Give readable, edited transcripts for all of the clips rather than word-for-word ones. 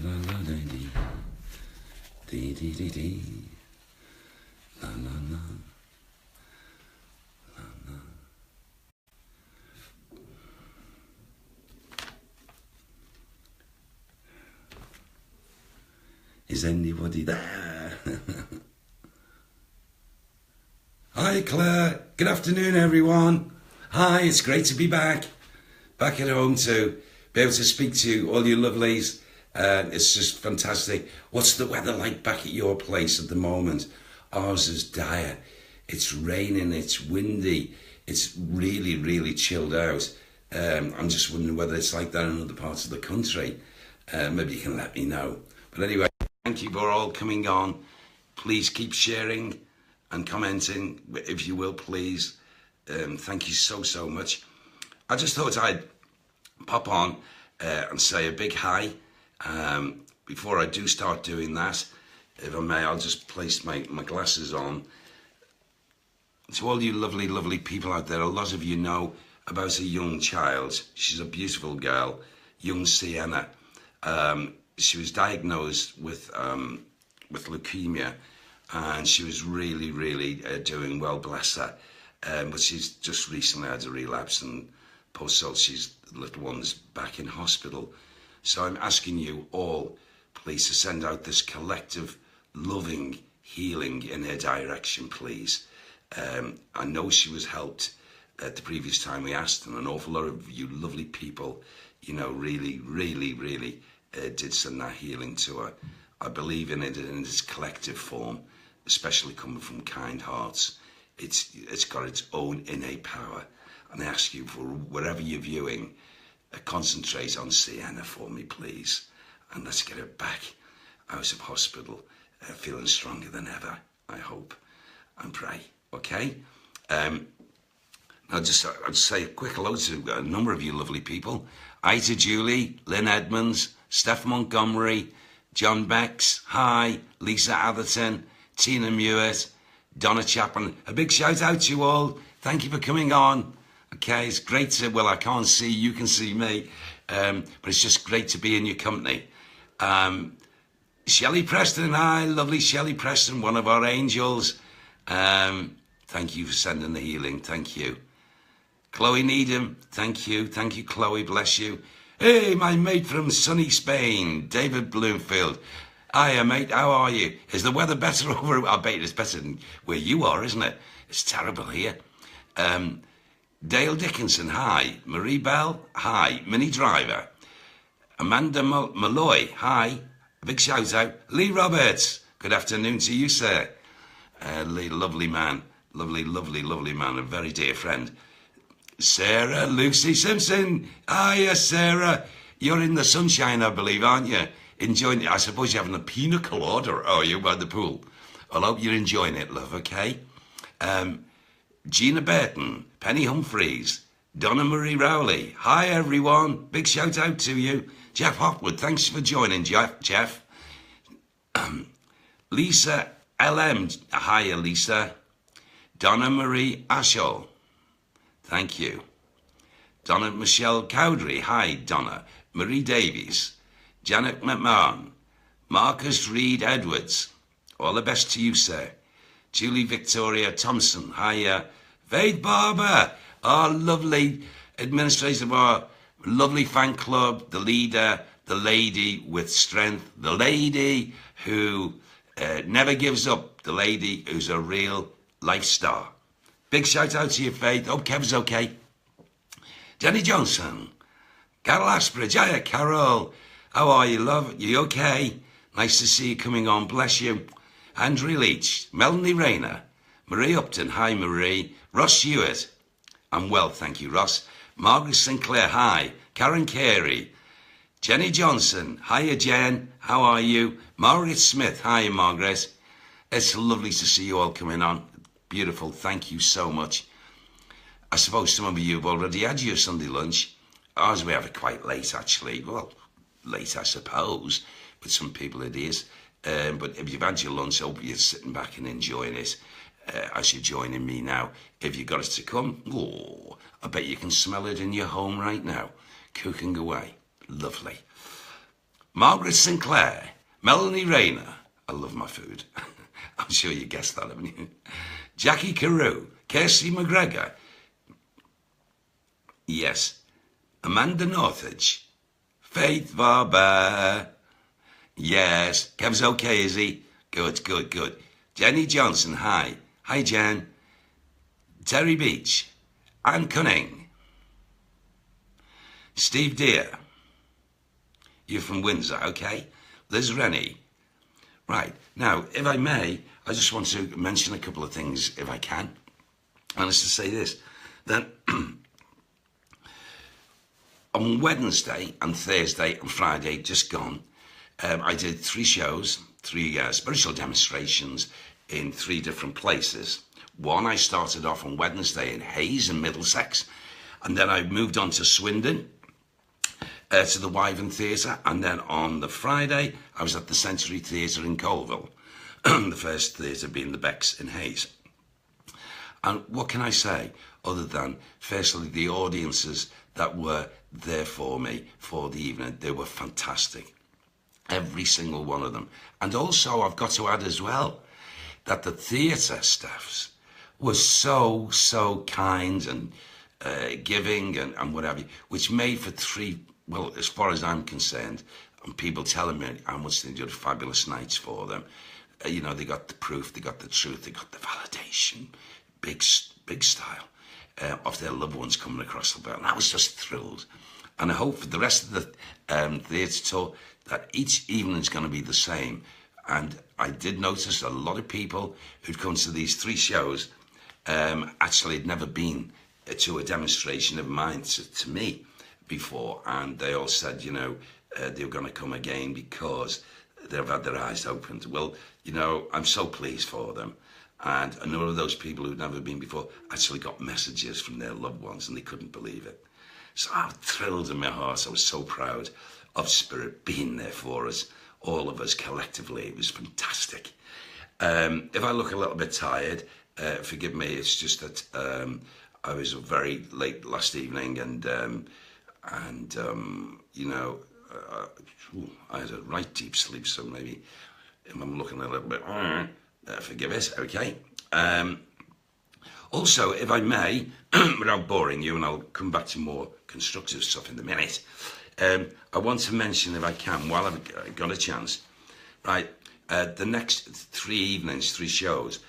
la la dee dee dee dee dee la la la la la. Is anybody there? Hi Claire, good afternoon everyone. Hi, it's great to be back at home to be able to speak to all you lovelies. It's just fantastic. What's the weather like back at your place at the moment? Ours is dire. It's raining, it's windy, it's really, really chilled out. I'm just wondering whether it's like that in other parts of the country. Maybe you can let me know. But anyway, thank you for all coming on. Please keep sharing and commenting, if you will, please. Thank you so much. I just thought I'd pop on and say a big hi. Before I do start doing that, if I may, I'll just place my glasses on. To all you lovely people out there, a lot of you know about a young child. She's a beautiful girl, young Sienna. She was diagnosed with leukemia, and she was really doing well, bless her. But she's just recently had a relapse, and poor soul, she's the little one's back in hospital. So I'm asking you all, please, to send out this collective loving healing in her direction, please. I know she was helped at the previous time we asked, and an awful lot of you lovely people, you know, really did send that healing to her. I believe in it in its collective form, especially coming from kind hearts. It's got its own innate power. And I ask you, for wherever you're viewing, concentrate on Sienna for me, please. And let's get her back out of hospital, feeling stronger than ever, I hope, and pray. Okay? I'll just say a quick hello to a number of you lovely people. Ita Julie, Lynn Edmonds, Steph Montgomery, John Becks, hi, Lisa Atherton, Tina Mewett, Donna Chapman. A big shout out to you all. Thank you for coming on. Okay, it's great to, well, I can't see, you can see me, but it's just great to be in your company. Shelley Preston, hi, lovely Shelley Preston, one of our angels. Thank you for sending the healing, thank you. Chloe Needham, thank you, Chloe, bless you. Hey, my mate from sunny Spain, David Bloomfield. Hiya, mate, how are you? Is the weather better over? I bet it's better than where you are, isn't it? It's terrible here. Dale Dickinson, hi. Marie Bell, hi. Minnie Driver. Amanda Malloy, hi. A big shout out. Lee Roberts, good afternoon to you, sir. Lee, lovely man. Lovely man, a very dear friend. Sarah Lucy Simpson. Hiya, Sarah. You're in the sunshine, I believe, aren't you? Enjoying it. I suppose you're having a pina colada, are you, by the pool? I hope you're enjoying it, love, okay? Gina Burton, Penny Humphreys, Donna Marie Rowley. Hi, everyone. Big shout out to you. Jeff Hopwood, thanks for joining, Jeff. Lisa LM. Hiya, Lisa. Donna Marie Ashall. Thank you. Donna Michelle Cowdery. Hi, Donna. Marie Davies. Janet McMahon. Marcus Reed Edwards. All the best to you, sir. Julie Victoria Thompson. Hiya. Vade Barber. Our lovely administrator of our lovely fan club. The leader. The lady with strength. The lady who never gives up. The lady who's a real life star. Big shout out to you, Faith. Hope Kev's okay. Jenny Johnson. Carol Asbridge. Hiya, Carol. How are you, love? You okay? Nice to see you coming on. Bless you. Andrew Leach. Melanie Rayner. Marie Upton. Hi, Marie. Ross Hewitt. I'm well, thank you, Ross. Margaret Sinclair. Hi. Karen Carey. Jenny Johnson. Hiya, Jen. How are you? Margaret Smith. Hi, Margaret. It's lovely to see you all coming on. Beautiful. Thank you so much. I suppose some of you have already had your Sunday lunch. Ours we have it quite late, actually. Well, late, I suppose. With some people it is. But if you've had your lunch, I hope you're sitting back and enjoying it. As you're joining me now. If you got it to come, oh, I bet you can smell it in your home right now. Cooking away. Lovely. Margaret Sinclair, Melanie Rayner. I love my food. I'm sure you guessed that, haven't you? Jackie Carew, Kirsty McGregor. Yes. Amanda Northridge. Faith Barber. Yes. Kev's okay, is he? Good, good, good. Jenny Johnson, hi. Hi, Jen. Terry Beach. Anne Cunning. Steve Deere. You're from Windsor, okay? Liz Rennie. Right. Now, if I may, I just want to mention a couple of things, if I can. And it's to say this, that on Wednesday and Thursday and Friday, just gone, I did 3 shows, 3 spiritual demonstrations in 3 different places. One, I started off on Wednesday in Hayes in Middlesex, and then I moved on to Swindon, to the Wyvern Theatre, and then on the Friday, I was at the Century Theatre in Colville, the first theatre being the Becks in Hayes. And what can I say, other than, firstly, the audiences that were there for me for the evening, they were fantastic. Every single one of them. And also, I've got to add as well, that the theatre staffs were so kind and giving and whatever, which made for 3, well, as far as I'm concerned, and people telling me how much they did fabulous nights for them, you know, they got the proof, they got the truth, they got the validation, big style of their loved ones coming across the belt. And I was just thrilled. And I hope for the rest of the theatre tour that each evening is going to be the same. And I did notice a lot of people who'd come to these 3 shows actually had never been to a demonstration of mine to me before, and they all said, you know, they were going to come again because they've had their eyes opened. Well, you know, I'm so pleased for them. And a number of those people who'd never been before actually got messages from their loved ones, and they couldn't believe it. So I was thrilled in my heart. I was so proud of Spirit being there for us, all of us collectively. It was fantastic. If I look a little bit tired, forgive me. It's just that I was very late last evening, and you know, I had a right deep sleep, so maybe if I'm looking a little bit, forgive us, okay? Also, if I may, without boring you, and I'll come back to more constructive stuff in a minute, I want to mention, if I can, while I've got a chance, right, the next 3 evenings, 3 shows,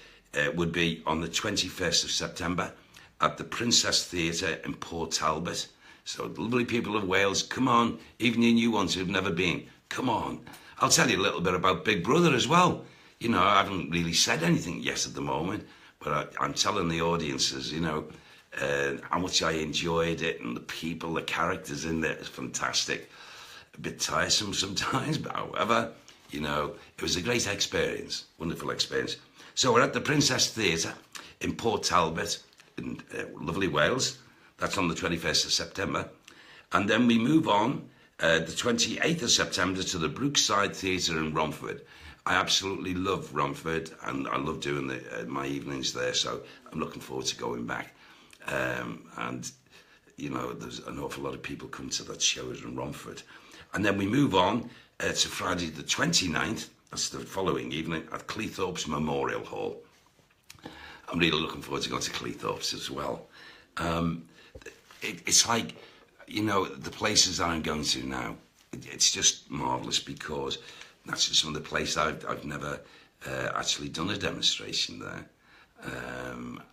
would be on the 21st of September at the Princess Theatre in Port Talbot. So, lovely people of Wales, come on, even you new ones who've never been, come on. I'll tell you a little bit about Big Brother as well. You know, I haven't really said anything yet at the moment, but I'm telling the audiences, you know, how much I enjoyed it, and the people, the characters in there, it's fantastic. A bit tiresome sometimes, but however, you know, it was a great experience, wonderful experience. So we're at the Princess Theatre in Port Talbot in lovely Wales. That's on the 21st of September. And then we move on the 28th of September to the Brookside Theatre in Romford. I absolutely love Romford, and I love doing my evenings there, so I'm looking forward to going back. And, you know, there's an awful lot of people come to that show in Romford. And then we move on to Friday the 29th, that's the following evening, at Cleethorpes Memorial Hall. I'm really looking forward to going to Cleethorpes as well. It's like, you know, the places that I'm going to now, it's just marvellous, because that's just some of the places I've never actually done a demonstration there.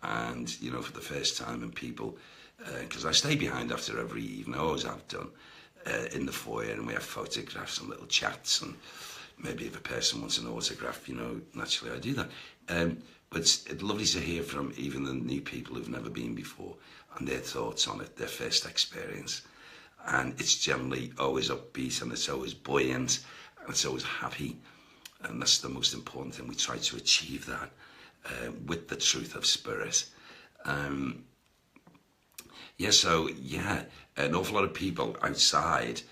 And, you know, for the first time, and people, because I stay behind after every evening, I always have done, in the foyer, and we have photographs and little chats, and maybe if a person wants an autograph, you know, naturally I do that. But it's lovely to hear from even the new people who've never been before, and their thoughts on it, their first experience. And it's generally always upbeat, and it's always buoyant, and it's always happy. And that's the most important thing. We try to achieve that with the truth of Spirit. An awful lot of people outside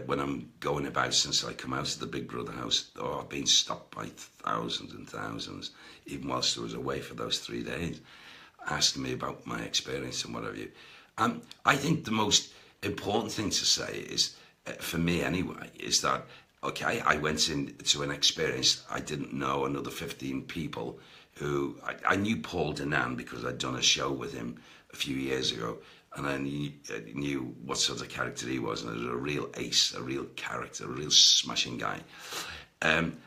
when I'm going about, since I come out of the Big Brother house. Oh, I've been stopped by thousands and thousands, even whilst I was away for those 3 days, asking me about my experience and what have you. I think the most important thing to say is, for me anyway, is that okay, I went into an experience. I didn't know another 15 people who, I knew Paul Danan because I'd done a show with him a few years ago, and I knew what sort of character he was, and he was a real ace, a real character, a real smashing guy.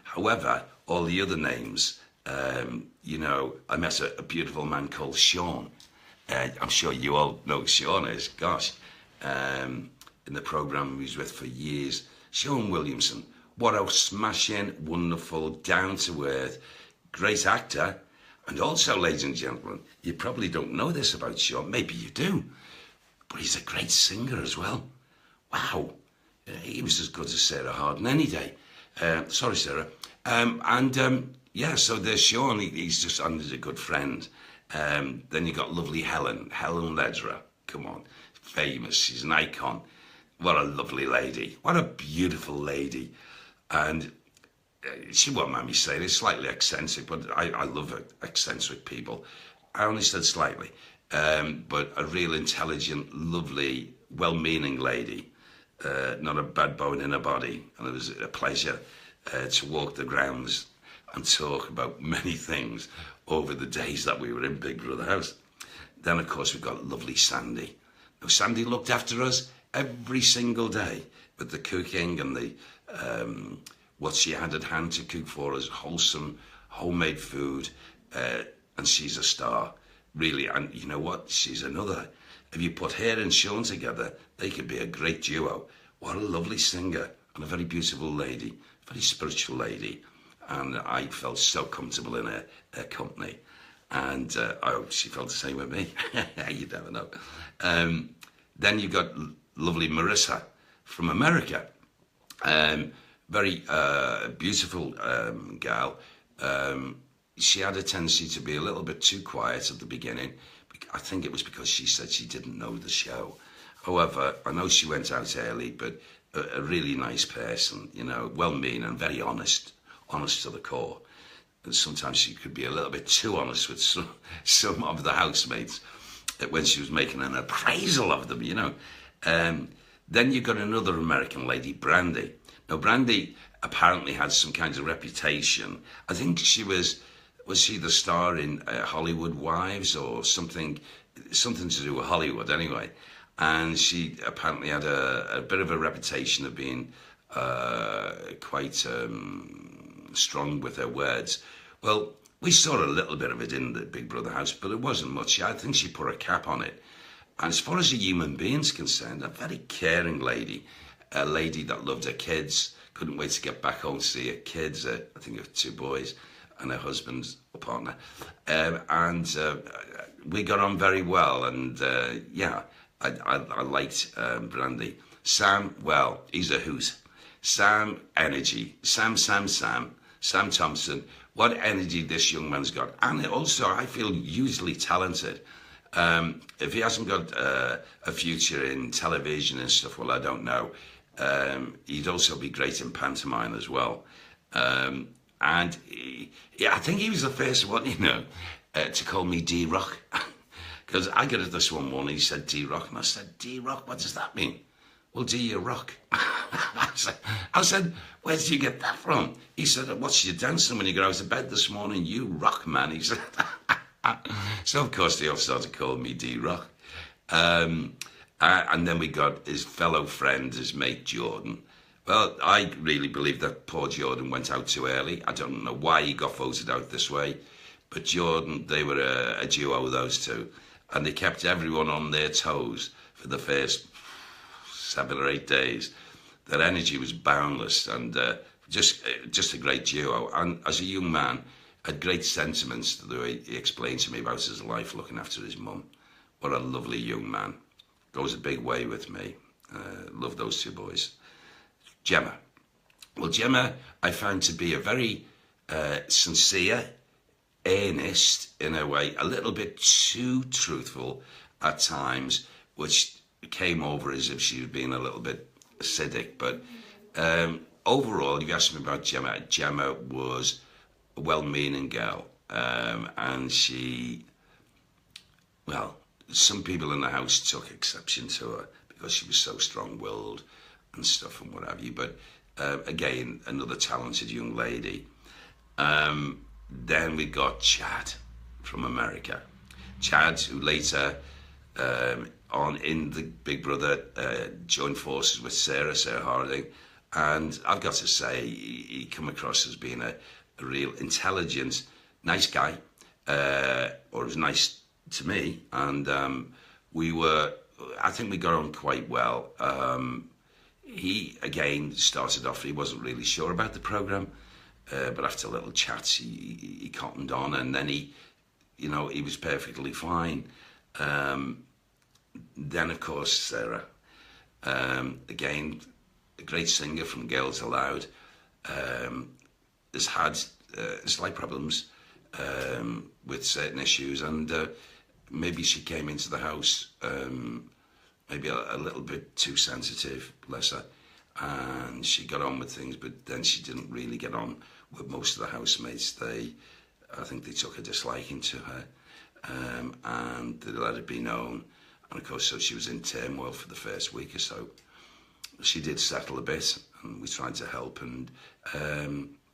However, all the other names, you know, I met a beautiful man called Sean. I'm sure you all know who Sean is, gosh. In the programme he was with for years. Sean Williamson, what a smashing, wonderful, down-to-earth, great actor. And also, ladies and gentlemen, you probably don't know this about Sean, maybe you do, but he's a great singer as well. Wow, he was as good as Sarah Harden any day. Sorry, Sarah. Yeah, so there's Sean, he's just, and he's a good friend. Then you got lovely Helen Lederer, come on, famous, she's an icon. What a lovely lady, what a beautiful lady. And she won't mind me saying it's slightly eccentric, but I love eccentric people. I only said slightly, but a real intelligent, lovely, well-meaning lady, not a bad bone in her body. And it was a pleasure to walk the grounds and talk about many things over the days that we were in Big Brother House. Then, of course, we've got lovely Sandy. Now, Sandy looked after us every single day with the cooking and the what she had at hand to cook for us, wholesome, homemade food, and she's a star, really. And you know what? She's another. If you put her and Sean together, they could be a great duo. What a lovely singer and a very beautiful lady, very spiritual lady. And I felt so comfortable in her company. And I hope she felt the same with me. You never know. Then you got lovely Marissa from America. Very beautiful gal. She had a tendency to be a little bit too quiet at the beginning. I think it was because she said she didn't know the show. However, I know she went out early, but a really nice person, you know, well-meaning and very honest to the core. And sometimes she could be a little bit too honest with some of the housemates when she was making an appraisal of them, you know. Then you got another American lady, Brandy. Now, Brandy apparently had some kind of reputation. I think she was she the star in Hollywood Wives or something to do with Hollywood anyway. And she apparently had a bit of a reputation of being quite strong with her words. Well, we saw a little bit of it in the Big Brother house, but it wasn't much. I think she put a cap on it. And as far as a human being's concerned, a very caring lady, a lady that loved her kids, couldn't wait to get back home to see her kids, I think of 2 boys, and her husband's partner. We got on very well, and yeah, I liked Brandy. Sam, well, he's a hoot. Sam, energy. Sam Thompson, what energy this young man's got. And also, I feel hugely talented. If he hasn't got a future in television and stuff, well, I don't know. He'd also be great in pantomime as well. And I think he was the first one, you know, to call me D-Rock. Because I got it this one morning, he said D-Rock, and I said, D-Rock, what does that mean? Well, do you rock? I said, where did you get that from? He said, what's your dancing when you got out of bed this morning? You rock, man. He said, so of course they all started calling me D-Rock. And then we got his fellow friend, his mate Jordan. Well, I really believe that poor Jordan went out too early. I don't know why he got voted out this way. But Jordan, they were a duo, those two. And they kept everyone on their toes for the first 7 or 8 days. Their energy was boundless and just a great duo. And as a young man, had great sentiments the way he explained to me about his life looking after his mum. What a lovely young man. Goes a big way with me. Love those 2 boys. Gemma. Well, Gemma, I found to be a very sincere, earnest in a way, a little bit too truthful at times, which came over as if she was being a little bit acidic. But overall, if you asked me about Gemma, Gemma was a well-meaning girl. And she, well, some people in the house took exception to her because she was so strong-willed and stuff and what have you. But Again, another talented young lady. Then we got Chad from America. Chad, who later on in the Big Brother joined forces with Sarah Harding. And I've got to say, he come across as being a real intelligent, nice guy, or was nice to me. And I think we got on quite well. He, again, started off, he wasn't really sure about the programme, but after little chats, he cottoned on, and then he was perfectly fine. Then, of course, Sarah, again, a great singer from Girls Aloud, has had slight problems with certain issues, and maybe she came into the house maybe a little bit too sensitive, bless her, and she got on with things, but then she didn't really get on with most of the housemates. I think they took a disliking to her, and they let it be known. And of course, so she was in turmoil for the first week or so. She did settle a bit, and we tried to help. And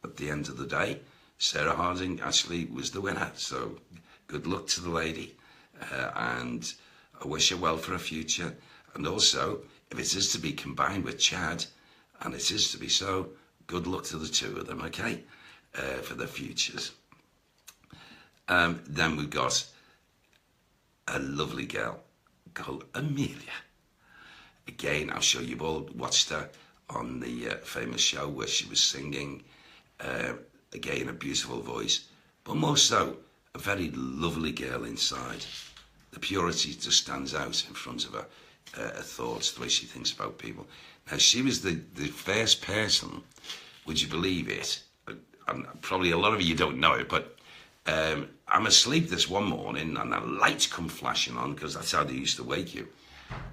at the end of the day, Sarah Harding actually was the winner. So good luck to the lady, and I wish her well for her future. And also, if it is to be combined with Chad, and it is to be so, good luck to the two of them, okay, for their futures. Then we've got a lovely girl called Amelia. Again, I'm sure you've all watched her on the famous show where she was singing. Again, a beautiful voice, but more so, a very lovely girl inside. The purity just stands out in front of her, her thoughts, the way she thinks about people. Now, she was the first person, would you believe it? And probably a lot of you don't know it, but I'm asleep this one morning and the lights come flashing on, because that's how they used to wake you,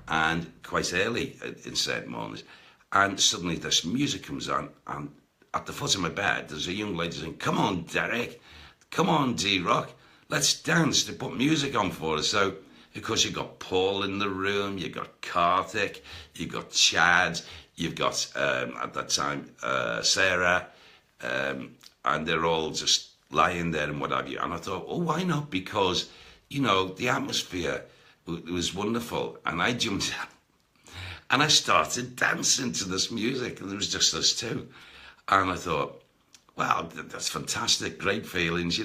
and quite early in certain mornings, and suddenly this music comes on, and at the foot of my bed there's a young lady saying, "Come on, Derek, come on, D-Rock, let's dance." They put music on for us. So of course you've got Paul in the room, you've got Karthik, you've got Chad, you've got at that time Sarah, and they're all just lying there and what have you. And I thought, oh, why not? Because, the atmosphere was wonderful. And I jumped up and I started dancing to this music, and there was just us two. And I thought, wow, that's fantastic, great feelings,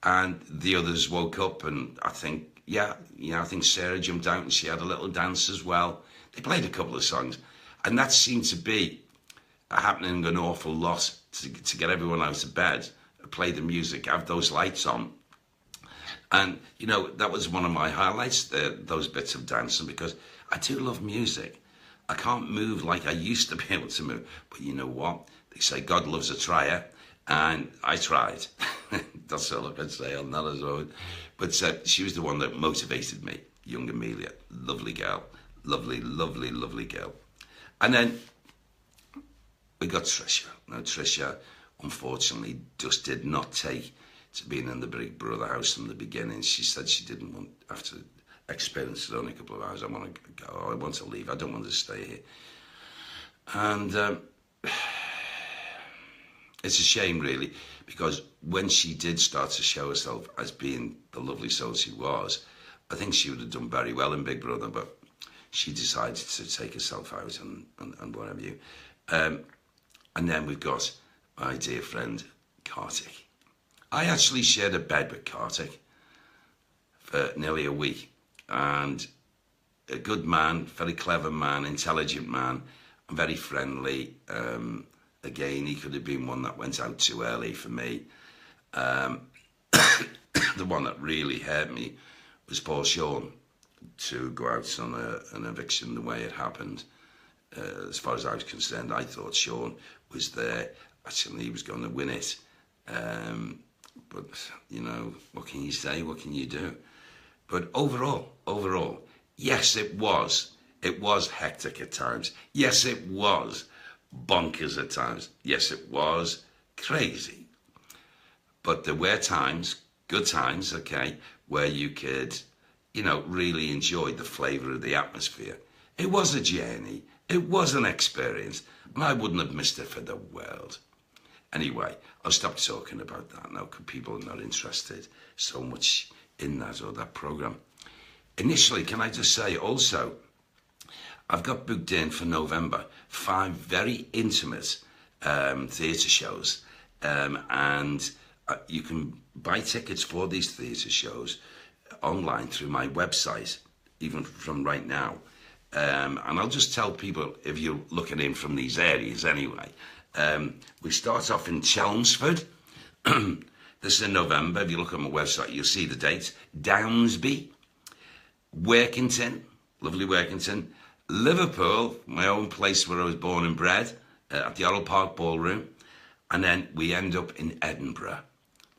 And the others woke up, and I think, I think Sarah jumped out and she had a little dance as well. They played a couple of songs, and that seemed to be happening an awful lot to get everyone out of bed, play the music, have those lights on. And, that was one of my highlights, those bits of dancing, because I do love music. I can't move like I used to be able to move. But you know what? They say God loves a trier, and I tried. That's all I can say on that as well. But she was the one that motivated me, young Amelia. Lovely girl. Lovely, lovely, lovely girl. And then we got Trisha. Now, Trisha, unfortunately, just did not take to being in the Big Brother house from the beginning. She said she didn't want, after experiencing it only a couple of hours, I want to go, I want to leave, I don't want to stay here. And it's a shame, really, because when she did start to show herself as being the lovely soul she was, I think she would have done very well in Big Brother, but she decided to take herself out and what have you. And then we've got my dear friend, Karthik. I actually shared a bed with Karthik for nearly a week, and a good man, very clever man, intelligent man, and very friendly. Again, he could have been one that went out too early for me. The one that really hurt me was Paul Sean, to go out on an eviction the way it happened. As far as I was concerned, I thought Sean was there. Actually, he was going to win it. But, what can you say? What can you do? But overall, yes, it was hectic at times. Yes, it was bonkers at times. Yes, it was crazy. But there were times, good times, okay, where you could, really enjoy the flavour of the atmosphere. It was a journey. It was an experience. And I wouldn't have missed it for the world. Anyway, I'll stop talking about that now because people are not interested so much in that or that program. Initially, can I just say also, I've got booked in for November 5 very intimate theatre shows, and you can buy tickets for these theatre shows online through my website, even from right now. And I'll just tell people, if you're looking in from these areas anyway, we start off in Chelmsford. This is in November. If you look on my website, you'll see the dates. Downsby, Workington, lovely Workington, Liverpool, my own place where I was born and bred, at the Orrell Park Ballroom. And then we end up in Edinburgh,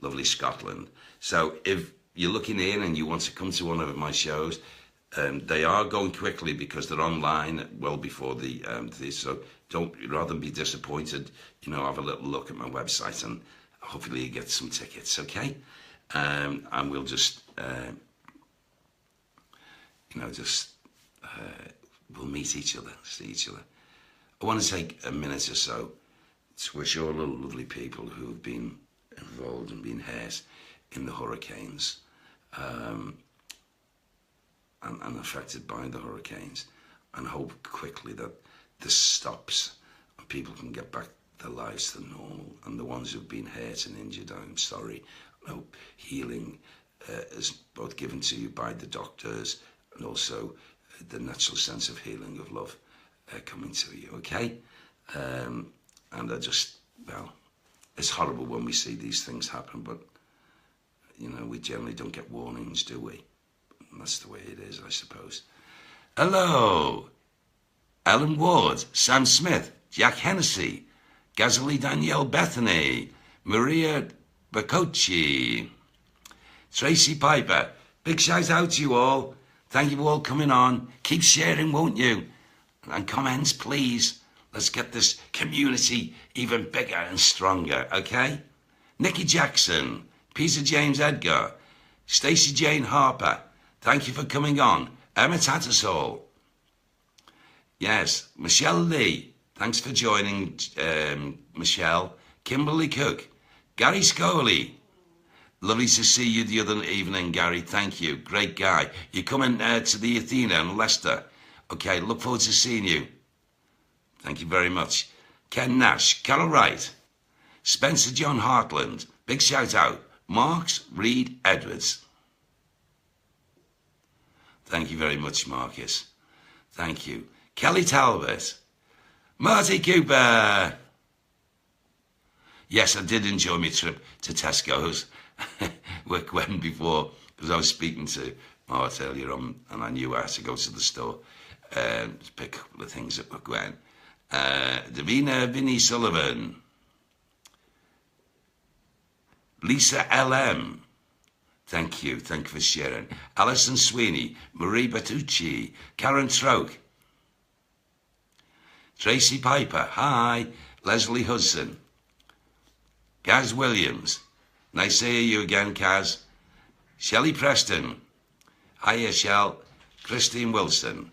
lovely Scotland. So if you're looking in and you want to come to one of my shows, they are going quickly because they're online well before the so don't, rather than be disappointed, have a little look at my website and hopefully you get some tickets, okay? And we'll just, we'll meet each other, see each other. I want to take a minute or so to wish all the lovely people who have been involved and been hurt in the hurricanes, and affected by the hurricanes, and hope quickly that this stops and people can get back their lives to normal. And the ones who've been hurt and injured, I'm sorry. I hope healing is both given to you by the doctors and also the natural sense of healing, of love coming to you, okay? And I just, it's horrible when we see these things happen, but, we generally don't get warnings, do we? And that's the way it is, I suppose. Hello, Ellen Ward, Sam Smith, Jack Hennessy, Gazali Danielle Bethany, Maria Bacocci, Tracy Piper. Big shout out to you all. Thank you for all coming on. Keep sharing, won't you? And comments, please. Let's get this community even bigger and stronger, okay? Nikki Jackson, Peter James Edgar, Stacey Jane Harper, thank you for coming on. Emma Tattersall. Yes, Michelle Lee, thanks for joining, Michelle. Kimberly Cook, Gary Scoley. Lovely to see you the other evening, Gary. Thank you. Great guy. You're coming to the Athena in Leicester. Okay, look forward to seeing you. Thank you very much. Ken Nash, Carol Wright, Spencer John Hartland. Big shout out. Marks Reed Edwards. Thank you very much, Marcus. Thank you. Kelly Talbot. Marty Cooper. Yes, I did enjoy my trip to Tesco's with Gwen before, because I was speaking to Mart earlier on and I knew I had to go to the store to pick a couple of things up with Gwen. Davina Vinnie Sullivan. Lisa LM. Thank you for sharing. Alison Sweeney, Marie Bertucci, Karen Troke, Tracy Piper, hi, Leslie Hudson, Gaz Williams, nice to hear you again, Kaz, Shelley Preston, hiya Shell, Christine Wilson,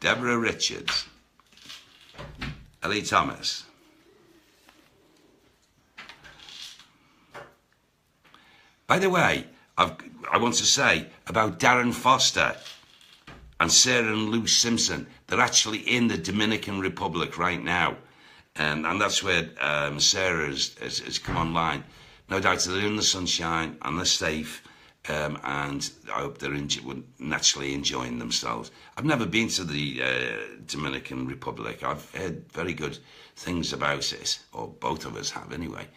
Deborah Richards, Ellie Thomas. By the way, I want to say about Darren Foster and Sarah and Lou Simpson. They're actually in the Dominican Republic right now. And that's where Sarah has come online. No doubt they're in the sunshine and they're safe. And I hope they're naturally enjoying themselves. I've never been to the Dominican Republic. I've heard very good things about it, or both of us have anyway.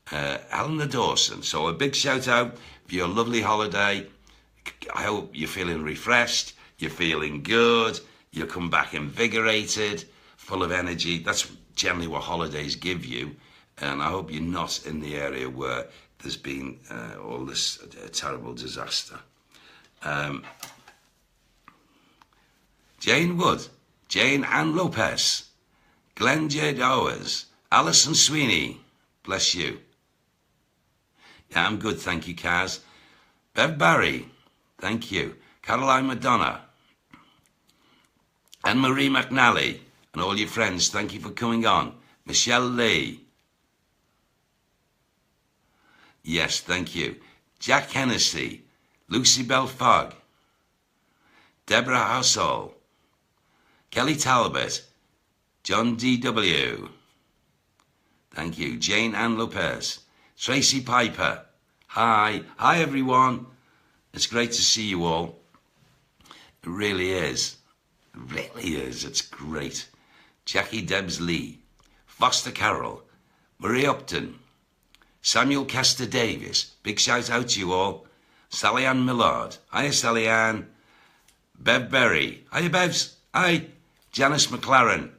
Helena Dawson. So a big shout out for your lovely holiday. I hope you're feeling refreshed, you're feeling good, you come back invigorated, full of energy. That's generally what holidays give you. And I hope you're not in the area where there's been all this terrible disaster. Jane Wood, Jane Ann Lopez, Glenn J. Dowers, Alison Sweeney, bless you. Yeah, I'm good, thank you, Kaz. Bev Barry, thank you. Caroline Madonna, and Marie McNally, and all your friends, thank you for coming on. Michelle Lee. Yes, thank you. Jack Hennessy, Lucy Bell Fogg, Deborah Housel, Kelly Talbot, John D.W. Thank you. Jane Ann Lopez, Tracy Piper. Hi. Hi, everyone. It's great to see you all. It really is. It really is. It's great. Jackie Debs Lee, Foster Carroll, Marie Upton, Samuel Castor Davis. Big shout out to you all. Sally Ann Millard. Hiya, Sally Ann. Bev Berry. Hiya, Bevs. Hi. Janice McLaren.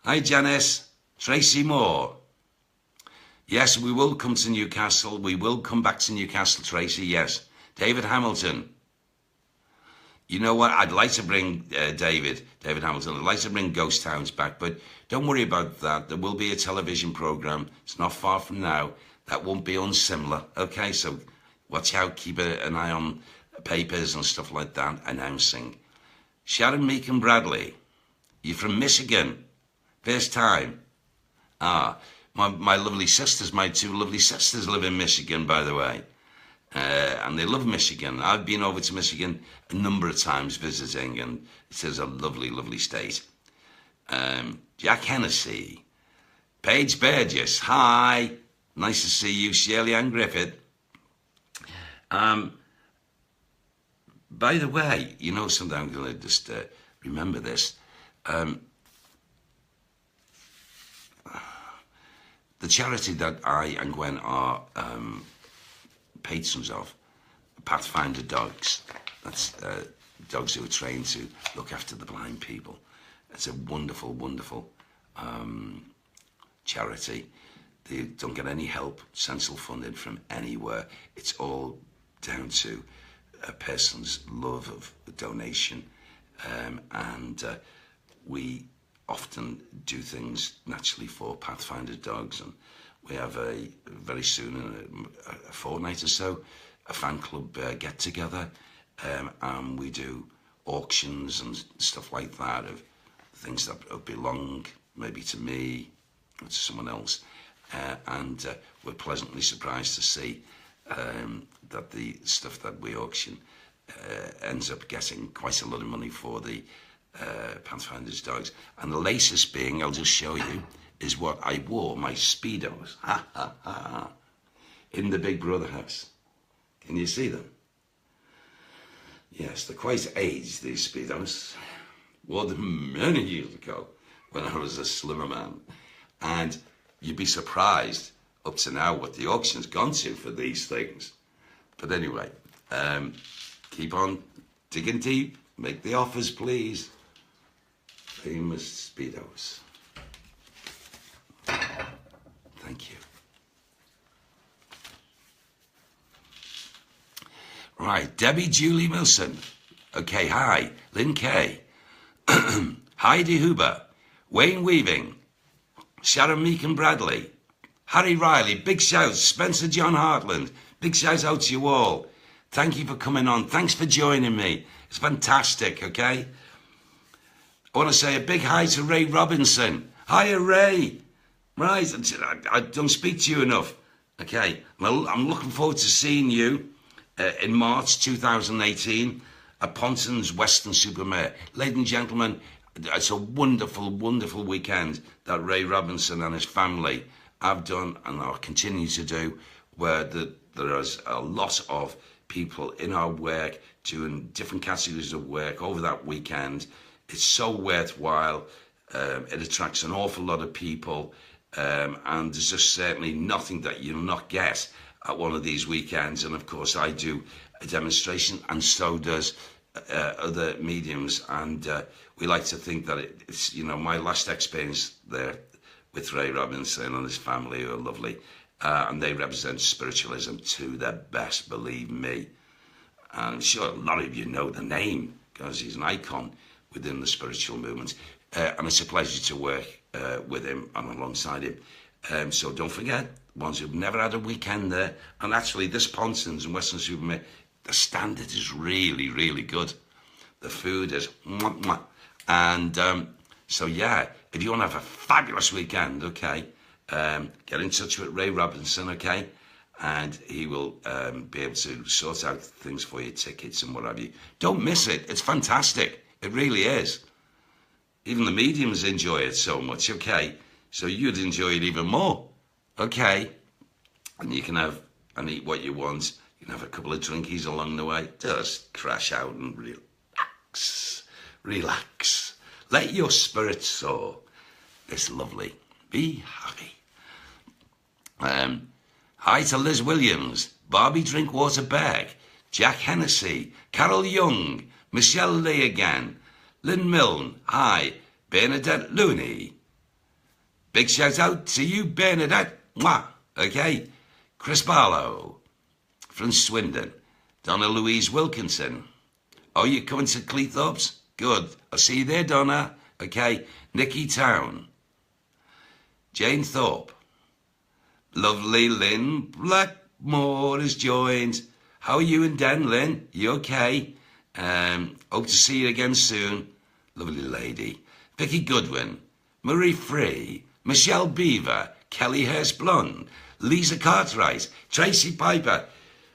Hi, Janice. Tracy Moore. Yes, we will come to Newcastle. We will come back to Newcastle, Tracy, yes. David Hamilton. You know what? I'd like to bring David Hamilton. I'd like to bring Ghost Towns back, but don't worry about that. There will be a television programme. It's not far from now. That won't be unsimilar. Okay, so watch out. Keep an eye on papers and stuff like that announcing. Sharon Meakin Bradley. You're from Michigan. First time. My lovely sisters, my two lovely sisters live in Michigan, by the way. And they love Michigan. I've been over to Michigan a number of times visiting, and it is a lovely, lovely state. Jack Hennessy, Paige Burgess, hi, nice to see you. Shirley Ann Griffith. By the way, you know something, I'm going to just remember this. The charity that I and Gwen are patrons of, Pathfinder Dogs. That's dogs who are trained to look after the blind people. It's a wonderful, wonderful charity. They don't get any help, central funding from anywhere. It's all down to a person's love of donation. And we often do things naturally for Pathfinder Dogs, and we have very soon, in a fortnight or so, a fan club get together, and we do auctions and stuff like that of things that belong maybe to me or to someone else, and we're pleasantly surprised to see that the stuff that we auction ends up getting quite a lot of money for the Pathfinder's Dogs. And the latest being, I'll just show you, is what I wore, my Speedos, in the Big Brother house. Can you see them? Yes, they're quite aged, these Speedos. Wore them many years ago when I was a slimmer man. And you'd be surprised up to now what the auction's gone to for these things. But anyway, keep on digging deep. Make the offers, please. Famous Speedos. Thank you. Right, Debbie Julie Wilson. Okay, hi. Lynn Kay. Heidi Huber. Wayne Weaving. Sharon Meakin Bradley. Harry Riley. Big shout. Spencer John Hartland. Big shout out to you all. Thank you for coming on. Thanks for joining me. It's fantastic, okay? I want to say a big hi to Ray Robinson. Hiya, Ray. Right, I don't speak to you enough. Okay, well, I'm looking forward to seeing you in March 2018 at Pontons Weston-super-Mare. Ladies and gentlemen, it's a wonderful, wonderful weekend that Ray Robinson and his family have done and are continuing to do, where there is a lot of people in our work doing different categories of work over that weekend. It's so worthwhile. It attracts an awful lot of people, and there's just certainly nothing that you'll not get at one of these weekends. And of course I do a demonstration, and so does other mediums, and we like to think that it's, you know, my last experience there with Ray Robinson and his family, who are lovely, and they represent spiritualism to their best, believe me. And I'm sure a lot of you know the name because he's an icon within the spiritual movement, and it's a pleasure to work with him and alongside him. So don't forget, ones who've never had a weekend there, and actually this Pontons and Weston-super-Mare, the standard is really, really good. The food is mwah, mwah. And So yeah, if you want to have a fabulous weekend, okay, get in touch with Ray Robinson, okay, and he will be able to sort out things for you, tickets and what have you. Don't miss it. It's fantastic. It really is. Even the mediums enjoy it so much, okay, so you'd enjoy it even more, okay, and you can have and eat what you want. You can have a couple of drinkies along the way. Just crash out and relax. Let your spirit soar. It's lovely. Be happy. Hi to Liz Williams, Barbie Drinkwater Berg, Jack Hennessy, Carol Young, Michelle Lee again, Lynn Milne, hi, Bernadette Looney. Big shout out to you, Bernadette. Mwah. Okay. Chris Barlow from Swindon. Donna Louise Wilkinson. Oh, you coming to Cleethorpes? Good. I'll see you there, Donna. Okay. Nikki Town. Jane Thorpe. Lovely Lynn Blackmore has joined. How are you and Dan, Lynn? You okay? Hope to see you again soon. Lovely lady. Vicky Goodwin. Marie Free. Michelle Beaver. Kelly Hurst Blonde. Lisa Cartwright. Tracy Piper.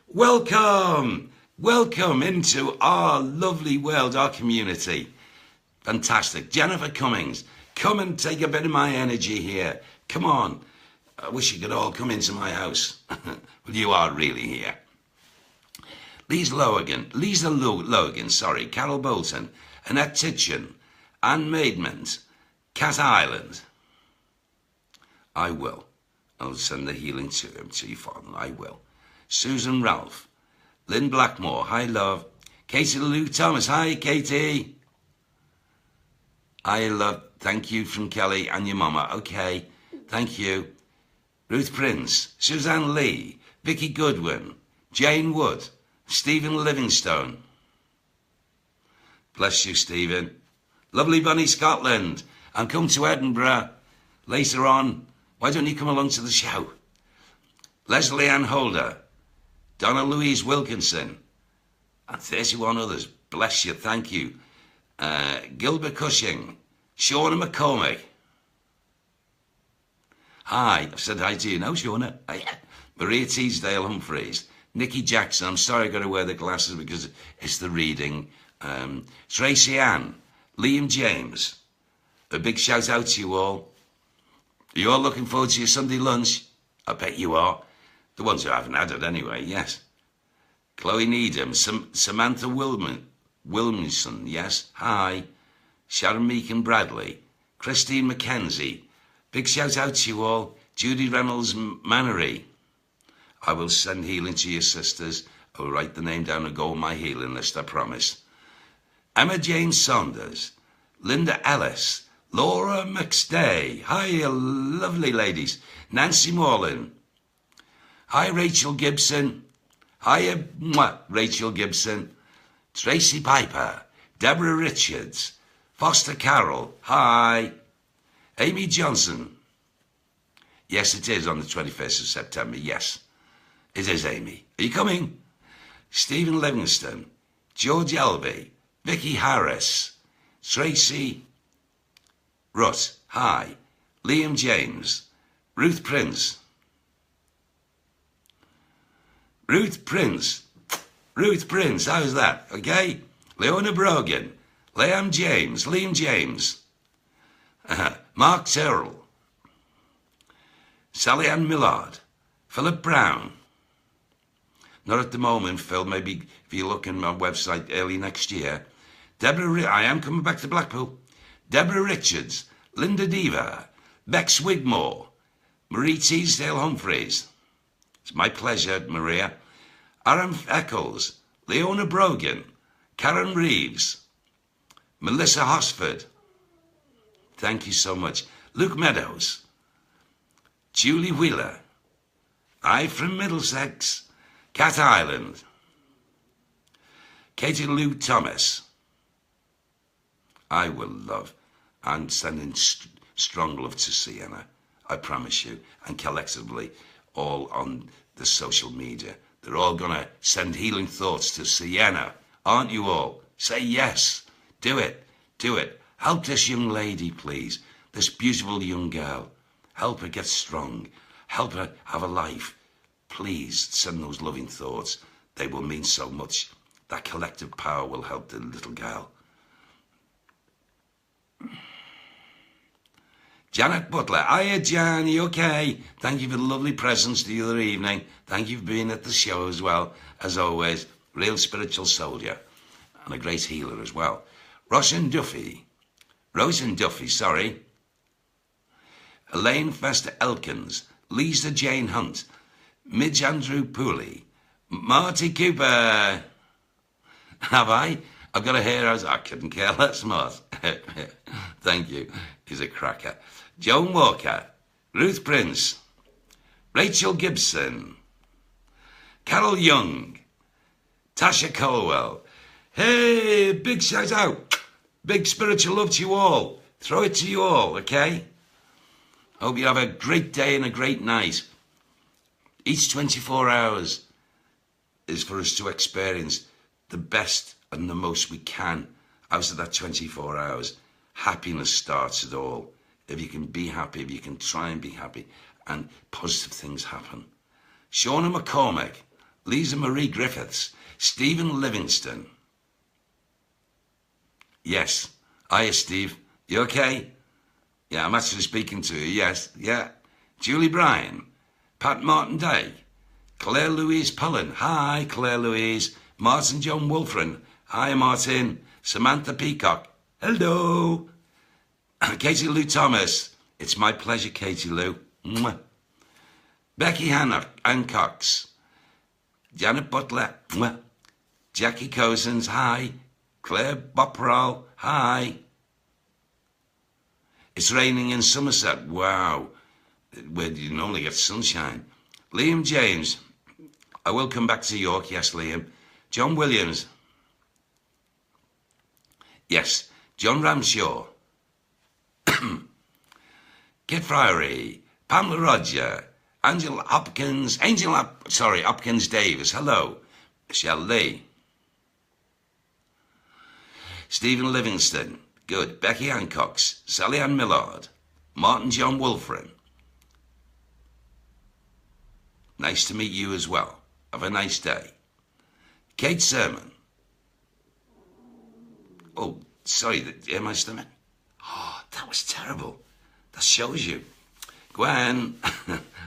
Welcome. Welcome into our lovely world, our community. Fantastic. Jennifer Cummings. Come and take a bit of my energy here. Come on. I wish you could all come into my house. But you are really here. Lisa Logan, sorry, Carol Bolton, Annette Titchen, Anne Maidment, Cat Island. I will. I'll send the healing to him, to your father. I will. Susan Ralph, Lynn Blackmore, hi love. Katie Lou Thomas, hi Katie. I love, thank you from Kelly and your mama. Okay, thank you. Ruth Prince, Suzanne Lee, Vicky Goodwin, Jane Wood, Stephen Livingstone. Bless you, Stephen. Lovely Bunny Scotland. And come to Edinburgh later on. Why don't you come along to the show? Leslie Ann Holder, Donna Louise Wilkinson, and 31 others. Bless you, thank you. Gilbert Cushing, Shauna McCormick. Hi, I've said hi to you now, Shauna. Maria Teasdale Humphreys, Nikki Jackson. I'm sorry I've got to wear the glasses because it's the reading. Tracy Ann, Liam James. A big shout out to you all. Are you all looking forward to your Sunday lunch? I bet you are. The ones who haven't had it anyway, yes. Chloe Needham, Samantha Wilmingson, yes. Hi. Sharon Meakin Bradley, Christine McKenzie. Big shout out to you all. Judy Reynolds Mannery. I will send healing to your sisters. I will write the name down and go on my healing list, I promise. Emma Jane Saunders, Linda Ellis, Laura McStay. Hi, lovely ladies. Nancy Morlin. Hi, Rachel Gibson. Hi, Rachel Gibson. Tracy Piper. Deborah Richards. Foster Carroll. Hi. Amy Johnson. Yes, it is on the 21st of September. Yes, it is, Amy. Are you coming? Stephen Livingston. George Elby. Vicky Harris. Tracy Rutt. Hi. Liam James. Ruth Prince. Ruth Prince. How's that? Okay. Leona Brogan. Liam James. Mark Terrell. Sally Ann Millard. Philip Brown. Not at the moment, Phil. Maybe if you look on my website early next year. I am coming back to Blackpool. Deborah Richards. Linda Diva. Bex Wigmore. Marie Teasdale Humphreys. It's my pleasure, Maria. Aaron Eccles. Leona Brogan. Karen Reeves. Melissa Hosford. Thank you so much. Luke Meadows. Julie Wheeler. I from Middlesex. Cat Island. Katie Lou Thomas. I will love. I'm sending strong love to Sienna. I promise you. And collectively, all on the social media. They're all going to send healing thoughts to Sienna. Aren't you all? Say yes. Do it. Help this young lady, please. This beautiful young girl. Help her get strong. Help her have a life. Please send those loving thoughts. They will mean so much. That collective power will help the little girl. Janet Butler. Hiya, Jan. You okay? Thank you for the lovely presents the other evening. Thank you for being at the show as well. As always, real spiritual soldier and a great healer as well. Rosen Duffy, sorry. Elaine Fester Elkins, Lisa Jane Hunt, Midge Andrew Pooley, Marty Cooper. Have I? I've got a hair as I couldn't care less, Mart. Thank you. He's a cracker. Joan Walker, Ruth Prince, Rachel Gibson, Carol Young, Tasha Colwell. Hey, big shout out. Big spiritual love to you all. Throw it to you all, okay? Hope you have a great day and a great night. Each 24 hours is for us to experience the best and the most we can out of that 24 hours. Happiness starts it all. If you can be happy, if you can try and be happy, and positive things happen. Shauna McCormick, Lisa Marie Griffiths, Stephen Livingston. Yes. Hiya, Steve. You okay? Yeah, I'm actually speaking to you. Yes. Yeah. Julie Bryan, Pat Martin Day, Claire Louise Pullen. Hi, Claire Louise. Martin John Wolfren. Hi, Martin. Samantha Peacock. Hello. Katie Lou Thomas. It's my pleasure, Katie Lou. Mwah. Becky Hancox. Janet Butler. Mwah. Jackie Cousins. Hi. Claire Bopral. Hi. It's raining in Somerset. Wow. Where you normally get sunshine. Liam James. I will come back to York. Yes, Liam. John Williams. Yes. John Ramshaw. Kit Friary. Pamela Roger. Hopkins Davis. Hello. Michelle Lee. Stephen Livingston. Good. Becky Hancox. Sally Ann Millard. Martin John Wolfren. Nice to meet you as well. Have a nice day. Kate Sermon. Oh, sorry, am I still in? Oh, that was terrible. That shows you. Gwen,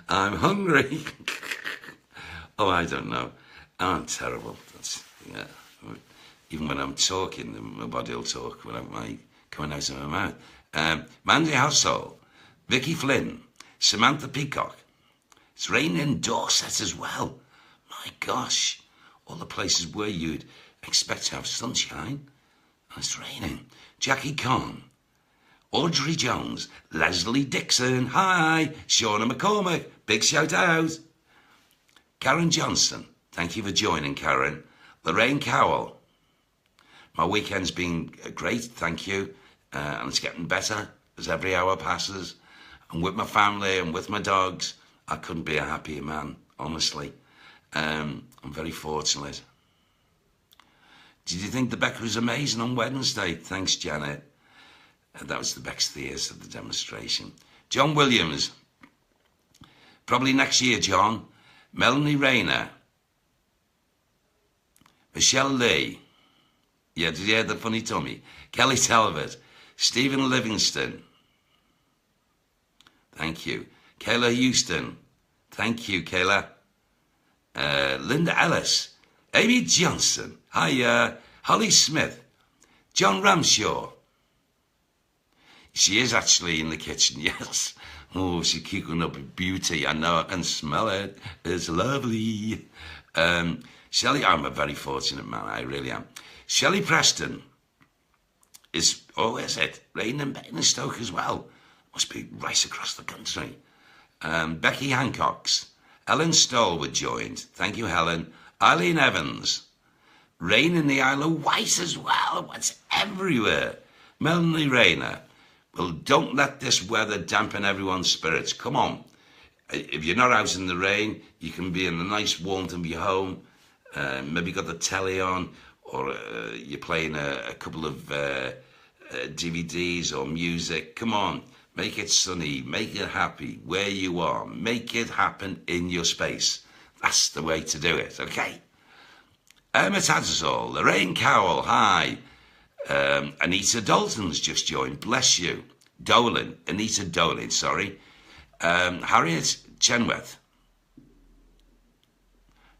I'm hungry. Oh, I don't know. I'm terrible. That's, yeah. Even when I'm talking, my body will talk when I'm coming out of my mouth. Mandy Household, Vicky Flynn, Samantha Peacock. It's raining in Dorset as well. My gosh. All the places where you'd expect to have sunshine. And it's raining. Jackie Kahn, Audrey Jones, Leslie Dixon. Hi. Shauna McCormick. Big shout out. Karen Johnson. Thank you for joining, Karen. Lorraine Cowell. My weekend's been great, thank you. And it's getting better as every hour passes. And with my family and with my dogs, I couldn't be a happier man, honestly. I'm very fortunate. Did you think the Beck was amazing on Wednesday? Thanks, Janet. That was the Beck's theatre, the demonstration. John Williams. Probably next year, John. Melanie Rayner. Michelle Lee. Yeah, did you hear the funny tummy? Kelly Talbot. Stephen Livingston. Thank you. Kayla Houston. Thank you, Kayla. Linda Ellis. Amy Johnson. Hi, Holly Smith. John Ramshaw. She is actually in the kitchen, yes. Oh, she's kicking up with beauty. I know, I can smell it. It's lovely. Shelley, I'm a very fortunate man, I really am. Shelley Preston is, oh, is it? Raining in Stoke as well. Must be right across the country. Becky Hancox. Ellen Stallwood joined. Thank you, Helen. Eileen Evans. Rain in the Isle of Wight as well. What's everywhere? Melanie Rayner. Well, don't let this weather dampen everyone's spirits. Come on. If you're not out in the rain, you can be in the nice warmth of your home. Maybe got the telly on, or you're playing a couple of DVDs or music. Come on, make it sunny, make it happy where you are. Make it happen in your space. That's the way to do it, okay? Emma Tattersall, Lorraine Cowell, hi. Anita Dalton's just joined, bless you. Anita Dolan, sorry. Harriet Chenworth.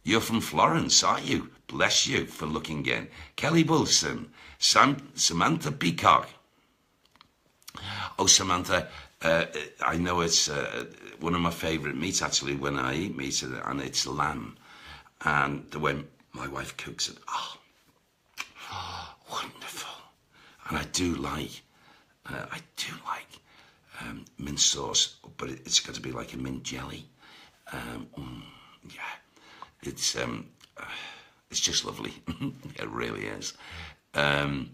You're from Florence, are you? Bless you for looking in. Kelly Wilson, Samantha Peacock. Oh, Samantha, I know it's one of my favourite meats, actually, when I eat meat, and it's lamb. And the way my wife cooks it, oh, wonderful. And I do like mint sauce, but it's got to be like a mint jelly. Yeah, it's just lovely. It really is. And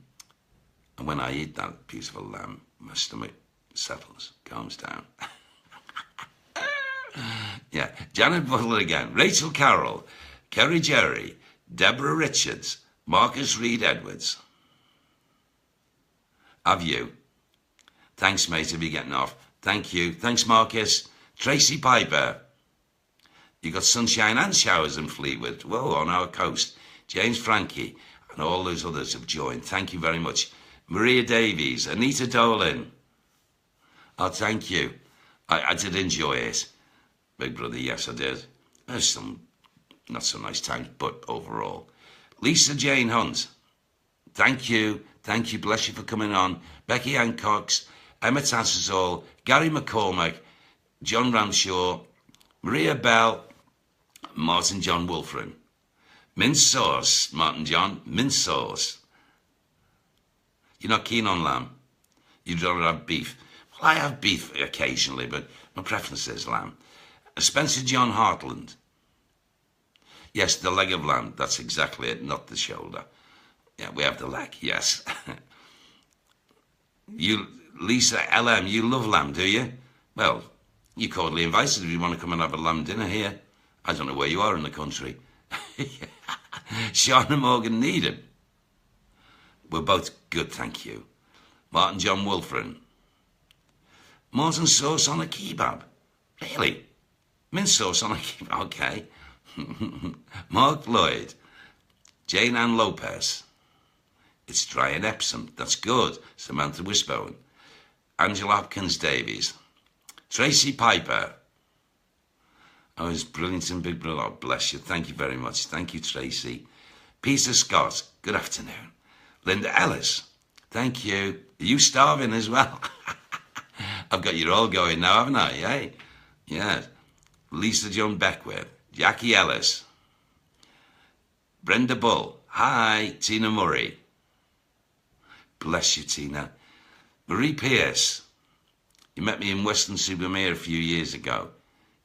when I eat that beautiful lamb, my stomach settles, calms down. Yeah, Janet Butler again, Rachel Carroll, Kerry Jerry, Deborah Richards, Marcus Reed Edwards. Have you? Thanks, mate, if you're getting off. Thank you. Thanks, Marcus. Tracy Piper. You got sunshine and showers in Fleetwood. Whoa, on our coast. James Frankie and all those others have joined. Thank you very much. Maria Davies, Anita Dolan. Oh, thank you. I did enjoy it. Big brother, yes, I did. There's some not so nice times, but overall. Lisa Jane Hunt. Thank you. Thank you. Bless you for coming on. Becky Hancox, Emma Tattersall, Gary McCormack, John Ramshaw, Maria Bell, Martin John Wolfram. Mint sauce, Martin John, mint sauce. You're not keen on lamb? You'd rather have beef? Well, I have beef occasionally, but my preference is lamb. Spencer John Hartland. Yes, the leg of lamb, that's exactly it, not the shoulder. Yeah, we have the leg, yes. You, Lisa LM, you love lamb, do you? Well, you're cordially invited if you want to come and have a lamb dinner here. I don't know where you are in the country. Shauna Morgan Needham. We're both good, thank you. Martin John Wolfram. Martin sauce on a kebab. Really? Mint sauce on a kebab, okay. Mark Lloyd. Jane Ann Lopez. It's dry in Epsom. That's good. Samantha Wisbone. Angela Hopkins Davies. Tracy Piper. Oh, it's brilliant in Big Brother. Oh, bless you. Thank you very much. Thank you, Tracy. Peter Scott. Good afternoon. Linda Ellis. Thank you. Are you starving as well? I've got you all going now, haven't I? Hey? Yeah. Lisa Joan Beckwith. Jackie Ellis. Brenda Bull. Hi. Tina Murray. Bless you, Tina. Marie Pierce. You met me in Weston-super-Mare a few years ago.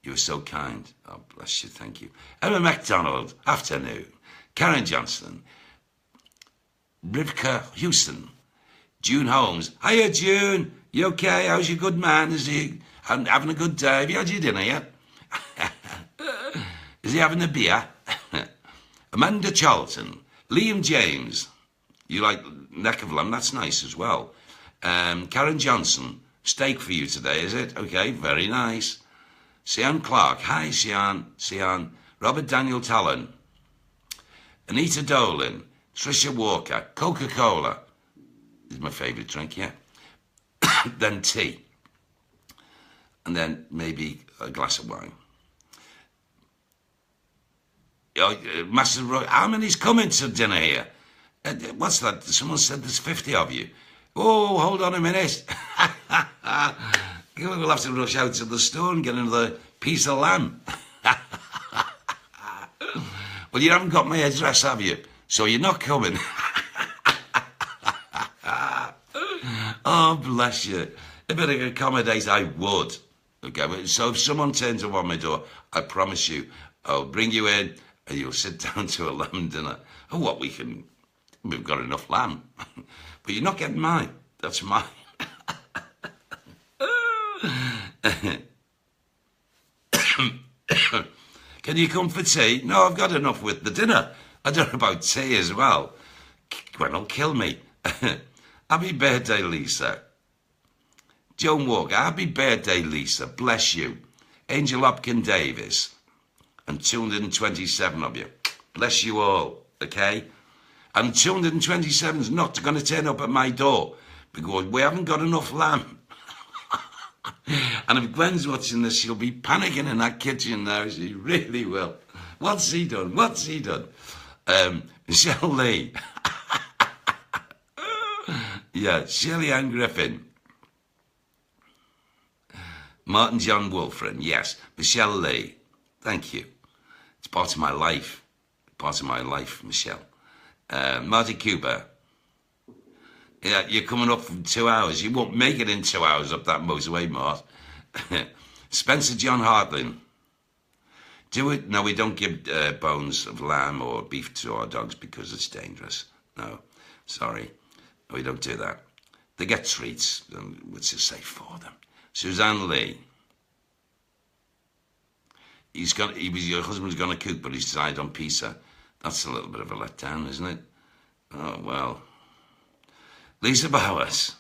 You were so kind. Oh, bless you, thank you. Emma MacDonald, afternoon. Karen Johnson. Rivka Houston. June Holmes. Hiya, June. You okay? How's your good man? Is he having a good day? Have you had your dinner yet? Is he having a beer? Amanda Charlton. Liam James. You like neck of lamb? That's nice as well. Karen Johnson. Steak for you today, is it? Okay, very nice. Sian Clark. Hi, Sian. Robert Daniel Talon. Anita Dolan. Trisha Walker. Coca-Cola. This is my favourite drink, yeah. Then tea. And then maybe a glass of wine. Master Roy, how many's coming to dinner here? What's that? Someone said there's 50 of you. Oh, hold on a minute. We'll have to rush out to the store and get another piece of lamb. Well, you haven't got my address, have you? So you're not coming. Oh, bless you. If I could accommodate, I would. Okay, so if someone turns up on my door, I promise you, I'll bring you in and you'll sit down to a lamb dinner. Oh, what we've got enough lamb. But you're not getting mine. That's mine. Can you come for tea? No, I've got enough with the dinner. I don't know about tea as well. Gwen will kill me. Happy birthday, Lisa. Joan Walker, happy birthday, Lisa. Bless you. Angel Hopkin Davis. And 227 of you. Bless you all, okay? And 227 is not going to turn up at my door because we haven't got enough lamb. And if Gwen's watching this, she'll be panicking in that kitchen now. She really will. What's he done? What's he done? Michelle Lee. Yeah, Shirley Ann Griffin. Martin John Wolfram, yes. Michelle Lee. Thank you. It's part of my life. Part of my life, Michelle. Marty Cooper. Yeah, you're coming up from 2 hours. You won't make it in 2 hours up that motorway, Mart. Spencer John Hartling. Do it? No, we don't give bones of lamb or beef to our dogs because it's dangerous. No, sorry. We don't do that. They get treats, which is safe for them. Suzanne Lee. Your husband's going to cook, but he's decided on pizza. That's a little bit of a letdown, isn't it? Oh, well. Lisa Bowers.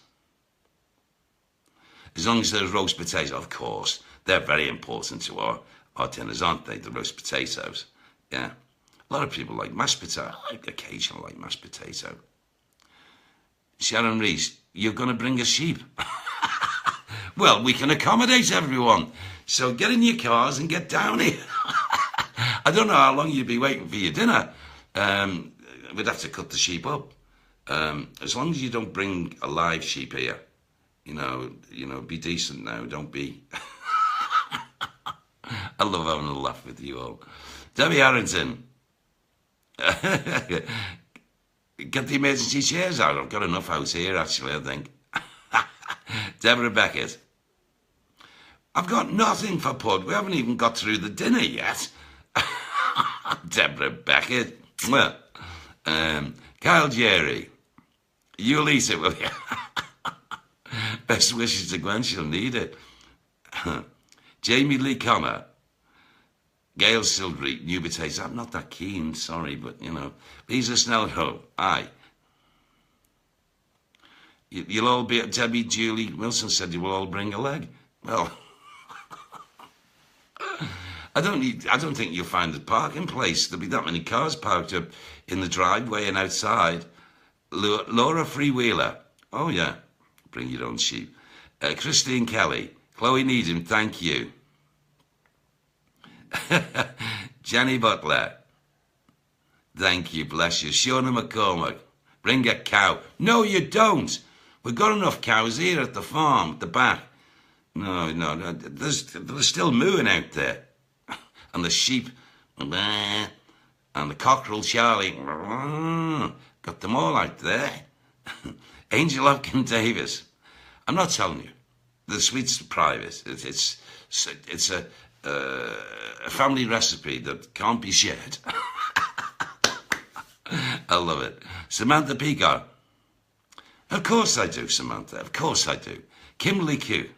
As long as there's roast potatoes, of course. They're very important to our dinners, aren't they? The roast potatoes. Yeah. A lot of people like mashed potato. I occasionally like mashed potato. Sharon Rees, you're going to bring a sheep. Well, we can accommodate everyone. So get in your cars and get down here. I don't know how long you'd be waiting for your dinner. We'd have to cut the sheep up. As long as you don't bring a live sheep here, you know, be decent now. Don't be. I love having a laugh with you all. Debbie Harrington. Get the emergency chairs out. I've got enough out here, actually, I think. Deborah Beckett. I've got nothing for Pud. We haven't even got through the dinner yet. Deborah Beckett. Well, Kyle Jerry. You'll eat it, will you? Best wishes to Gwen. She'll need it. Jamie Lee Connor. Gail Silvery, new potatoes. I'm not that keen, sorry, but, you know. Lisa Snellho, aye. You'll all be at Debbie Julie Wilson said you will all bring a leg. Well, I don't think you'll find the parking place. There'll be that many cars parked up in the driveway and outside. Laura Freewheeler, oh yeah, bring your own sheep. Christine Kelly, Chloe Needham, thank you. Jenny Butler, thank you, bless you. Shona McCormack, bring a cow. No, you don't. We've got enough cows here at the farm, at the back. No, there's still mooing out there. And the sheep, and the cockerel Charlie, got them all out there. Angel Hopkin Davis, I'm not telling you. The sweet's private. It's a family recipe that can't be shared. I love it. Samantha Peacock. Of course I do, Samantha. Of course I do. Kimberly Q.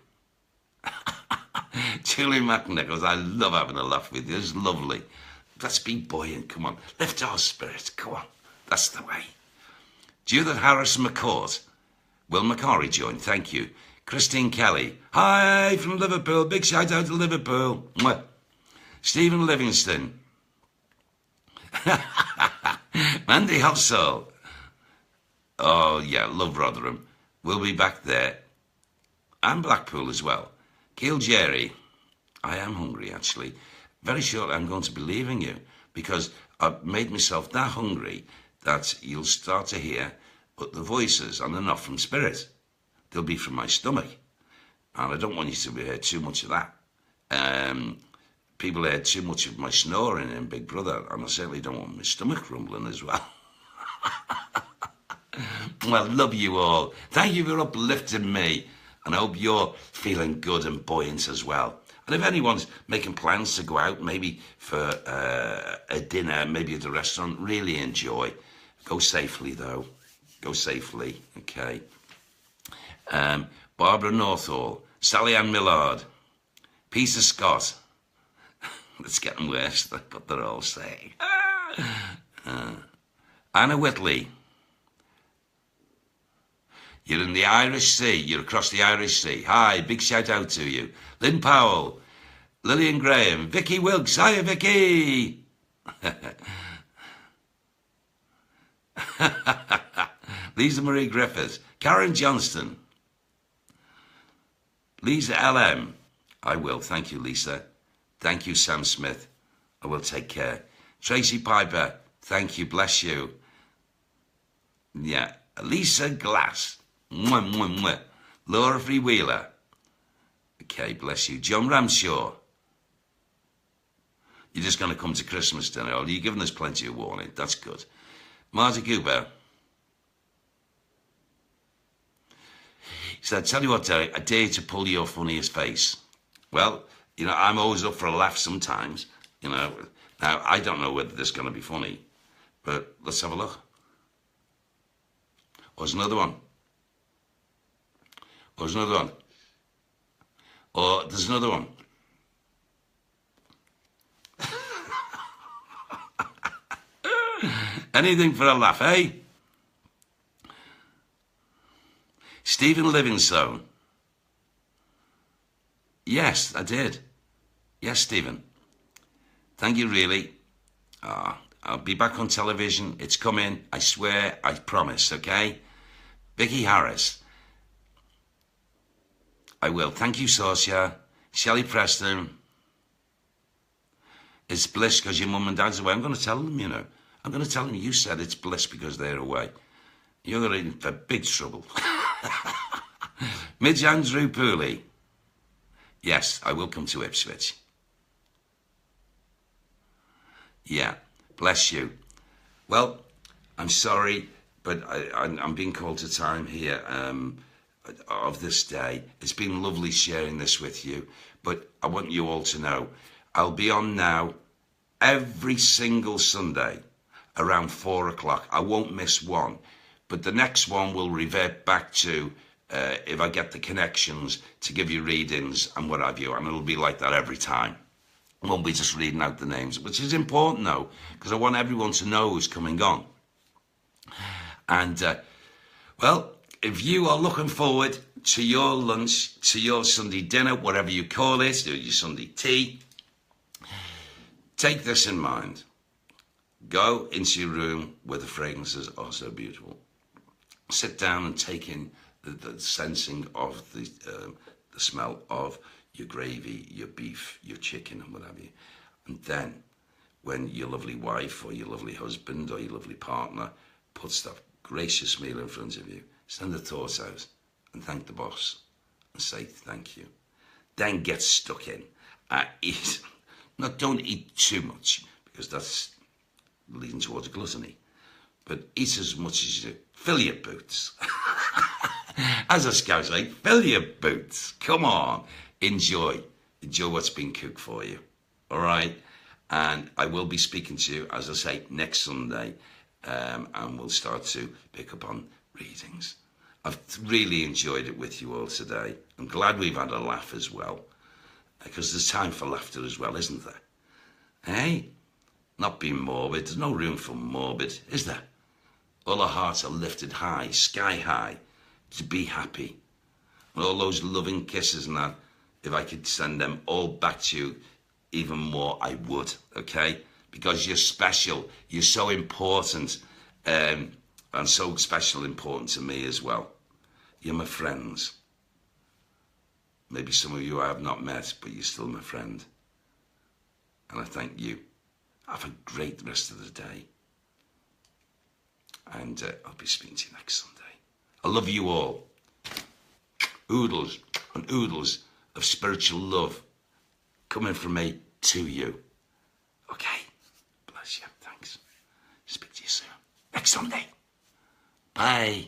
Julie McNichols. I love having a laugh with you. It's lovely. Let's be buoyant. Come on. Lift our spirits. Come on. That's the way. Judith Harris McCourt. Will McCorry join. Thank you. Christine Kelly. Hi from Liverpool. Big shout out to Liverpool. Mwah. Stephen Livingston. Mandy Hopsall. Oh, yeah, love Rotherham. We'll be back there. And Blackpool as well. Keel Jerry. I am hungry, actually. Very shortly I'm going to be leaving you because I've made myself that hungry that you'll start to hear the voices, and they're not from spirit. They'll be from my stomach. And I don't want you to hear too much of that. People heard too much of my snoring in Big Brother, and I certainly don't want my stomach rumbling as well. Well, love you all. Thank you for uplifting me, and I hope you're feeling good and buoyant as well. And if anyone's making plans to go out, maybe for a dinner, maybe at a restaurant, really enjoy. Go safely, though. Go safely, okay. Barbara Northall, Sally Ann Millard, Peter Scott. It's getting worse, that's what they're all saying. Anna Whitley. You're in the Irish Sea. You're across the Irish Sea. Hi, big shout out to you. Lynn Powell, Lillian Graham, Vicky Wilkes. Hiya, Vicky. Lisa Marie Griffiths, Karen Johnston, Lisa LM. I will. Thank you, Lisa. Thank you, Sam Smith. I will take care. Tracy Piper. Thank you. Bless you. Yeah. Lisa Glass. Mwah, mwah, mwah. Laura Freewheeler. Okay, bless you. John Ramshaw. You're just going to come to Christmas dinner. Oh, you're giving us plenty of warning. That's good. Marta Cooper. He said, tell you what, Derek, I dare you to pull your funniest face. Well, you know, I'm always up for a laugh sometimes. You know, now, I don't know whether this is going to be funny, but let's have a look. Oh, there's another one. Oh, there's another one. Oh, there's another one. Anything for a laugh, eh? Stephen Livingstone. Yes, I did. Yes, Stephen. Thank you, really. I'll be back on television. It's coming. I swear. I promise, okay? Vicky Harris. I will. Thank you, Socia. Shelley Preston. It's bliss because your mum and dad's away. I'm going to tell them, you know. I'm going to tell them you said it's bliss because they're away. You're in for big trouble. Midge Andrew Pooley. Yes, I will come to Ipswich. Yeah, bless you. Well, I'm sorry, but I'm being called to time here of this day. It's been lovely sharing this with you, but I want you all to know I'll be on now every single Sunday around 4 o'clock. I won't miss one, but the next one will revert back to if I get the connections to give you readings and what have you, and it'll be like that every time. I won't be just reading out the names, which is important though, because I want everyone to know who's coming on. And, well, if you are looking forward to your lunch, to your Sunday dinner, whatever you call it, your Sunday tea, take this in mind. Go into your room where the fragrances are so beautiful. Sit down and take in the sensing of the smell of your gravy, your beef, your chicken, and what have you. And then, when your lovely wife or your lovely husband or your lovely partner puts that gracious meal in front of you, send the thoughts out and thank the boss and say thank you. Then get stuck in. Eat. Don't eat too much, because that's leading towards gluttony. But eat as much as you do. Fill your boots. As a scout say, fill your boots. Come on. Enjoy. Enjoy what's been cooked for you. All right? And I will be speaking to you, as I say, next Sunday. And we'll start to pick up on readings. I've really enjoyed it with you all today. I'm glad we've had a laugh as well. Because there's time for laughter as well, isn't there? Hey? Not being morbid. There's no room for morbid, is there? All our hearts are lifted high, sky high, to be happy. And all those loving kisses and that, if I could send them all back to you even more, I would, okay? Because you're special. You're so important. And so special and important to me as well. You're my friends. Maybe some of you I have not met, but you're still my friend. And I thank you. Have a great rest of the day. And I'll be speaking to you next Sunday. I love you all. Oodles and oodles of spiritual love coming from me to you. Okay? Bless you. Thanks. Speak to you soon. Next Sunday. Bye.